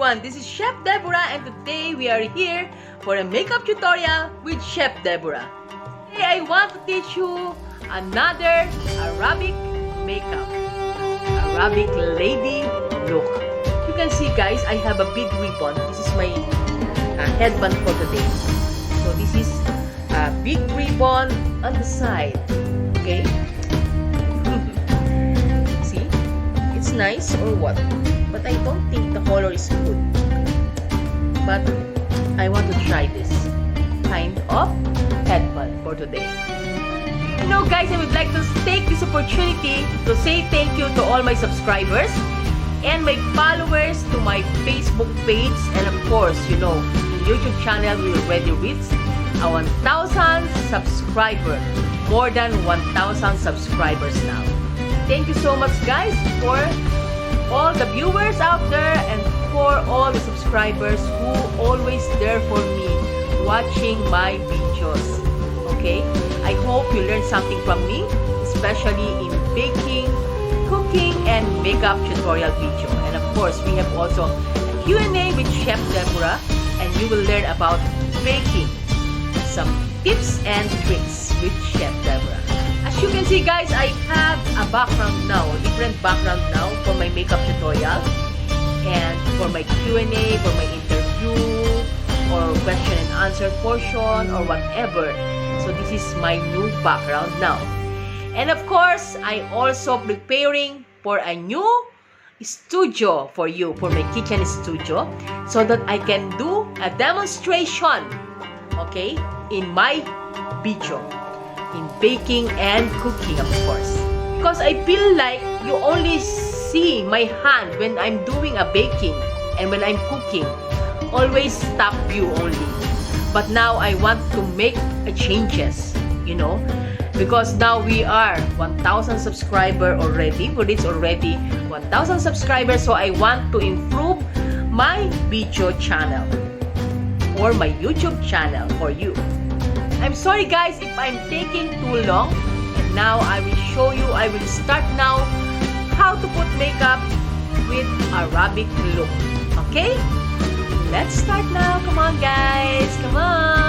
everyone, this is Chef Deborah and today we are here for a makeup tutorial with Chef Deborah. Today I want to teach you another Arabic makeup, Arabic lady look. You can see guys, I have a big ribbon. This is my headband for today. So this is a big ribbon on the side, okay? See? It's nice or what? But I don't think the color is good. But I want to try this kind of headband for today. You know guys, I would like to take this opportunity to say thank you to all my subscribers and my followers to my Facebook page, and of course, you know, the YouTube channel we already reached a 1,000 subscribers. More than 1,000 subscribers now. Thank you so much guys for all the viewers out there and for all the subscribers who always there for me watching my videos. Okay, I hope you learned something from me, especially in baking, cooking and makeup tutorial video. And of course we have also a Q&A with Chef Deborah, and you will learn about baking, some tips and tricks with Chef Deborah. As you can see guys, I have a background now, a different background now for my makeup tutorial and for my Q&A, for my interview or question and answer portion or whatever. So this is my new background now. And of course, I also preparing for a new studio for you, for my kitchen studio, so that I can do a demonstration, okay, in my video. In baking and cooking, of course. Because I feel like you only see my hand when I'm doing a baking and when I'm cooking. Always top view only. But now I want to make a changes, you know. Because now we are 1,000 subscribers already. We reached already 1,000 subscribers. So I want to improve my video channel or my YouTube channel for you. I'm sorry guys if I'm taking too long, and now I will show you, I will start now how to put makeup with Arabic look. Okay? Let's start now. Come on guys, come on.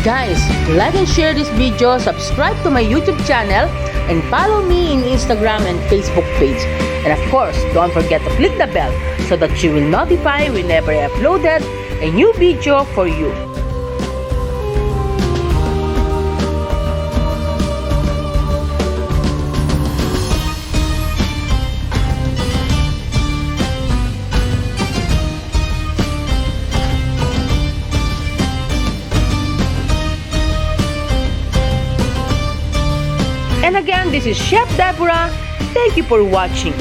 Guys, like and share this video, subscribe to my YouTube channel, and follow me in Instagram and Facebook page. And of course, don't forget to click the bell so that you will notify whenever I uploaded a new video for you. And again, this is Chef Deborah. Thank you for watching.